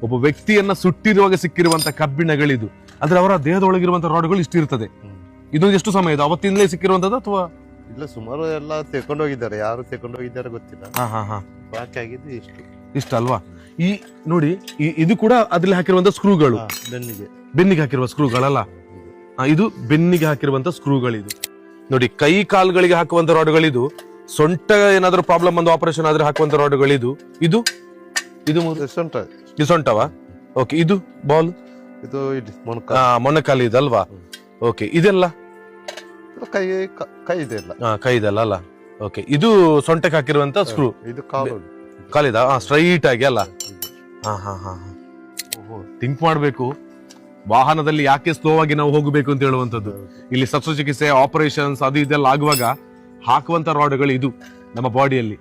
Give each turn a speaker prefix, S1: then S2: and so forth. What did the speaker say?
S1: ಒಬ್ಬ ವ್ಯಕ್ತಿಯನ್ನ ಸುಟ್ಟಿರುವಾಗ ಸಿಕ್ಕಿರುವಂತ ಕಬ್ಬಿಣಗಳಿದು. ಆದ್ರೆ ಅವರ ದೇಹದೊಳಗಿರುವಂತ ರಾಡ್ಗಳು ಇಷ್ಟಿರ್ತದೆ. ಇದೊಂದು ಎಷ್ಟು ಸಮಯ ಇದು ಅವತ್ತಿಂದಲೇ ಸಿಕ್ಕಿರುವಂತದ್ದು ಅಥವಾ?
S2: ಇಲ್ಲ, ಸುಮಾರು ಎಲ್ಲ ತೆಕೊಂಡೋಗಿದ್ದಾರೆ. ಯಾರು ತೆಕೊಂಡೋಗಿದ್ದಾರೆ ಗೊತ್ತಿಲ್ಲ. ಬಾಕಿ ಆಗಿದ್ದು
S1: ಇಷ್ಟ ಅಲ್ವಾ? ಈ ನೋಡಿ, ಇದು ಕೂಡ ಅದ್ರಲ್ಲಿ ಹಾಕಿರುವಂತ ಸ್ಕ್ರೂಗಳು, ಬೆನ್ನಿಗೆ ಹಾಕಿರುವ ಸ್ಕ್ರೂಗಳಲ್ಲ. ಇದು ಬೆನ್ನಿಗೆ ಹಾಕಿರುವಂತ ಸ್ಕ್ರೂಗಳಿದು. ನೋಡಿ, ಕೈ ಕಾಲುಗಳಿಗೆ ಹಾಕುವಂತ ರಾಡ್ಗಳಿದು. ಸೊಂಟ ಏನಾದ್ರೂ ಪ್ರಾಬ್ಲಮ್ ಬಂದು ಆಪರೇಷನ್ ಆದ್ರೆ ಹಾಕುವಂತ ರಾಡ್ಗಳಿದು. ಇದು ಸೊಂಟವಾ? ಓಕೆ. ಇದು ಬಾಲ್,
S2: ಇದು
S1: ಮೊಣಕಾಲು ಇದಲ್ವಾ? ಓಕೆ. ಇದೆಲ್ಲ ಕೈದಲ್ಲ ಅಲ್ಲ? ಓಕೆ. ಇದು ಸೊಂಟಕ್ಕೆ ಹಾಕಿರುವಂತ ಸ್ಕ್ರೂ.
S2: ಇದು
S1: ಕಾಲಿದ ಸ್ಟ್ರೈಟ್ ಆಗಿ ಅಲ್ಲ? ಥಿಂಕ್ ಮಾಡ್ಬೇಕು, ವಾಹನದಲ್ಲಿ ಯಾಕೆ ಸ್ಲೋ ಆಗಿ ನಾವು ಹೋಗಬೇಕು ಅಂತ ಹೇಳುವಂತದ್ದು. ಇಲ್ಲಿ ಶಸ್ತ್ರಚಿಕಿತ್ಸೆ, ಆಪರೇಷನ್ಸ್ ಅದು ಇದೆಲ್ಲ ಆಗುವಾಗ ಹಾಕುವಂತ ರಾಡ್ಗಳು ಇದು ನಮ್ಮ ಬಾಡಿಯಲ್ಲಿ.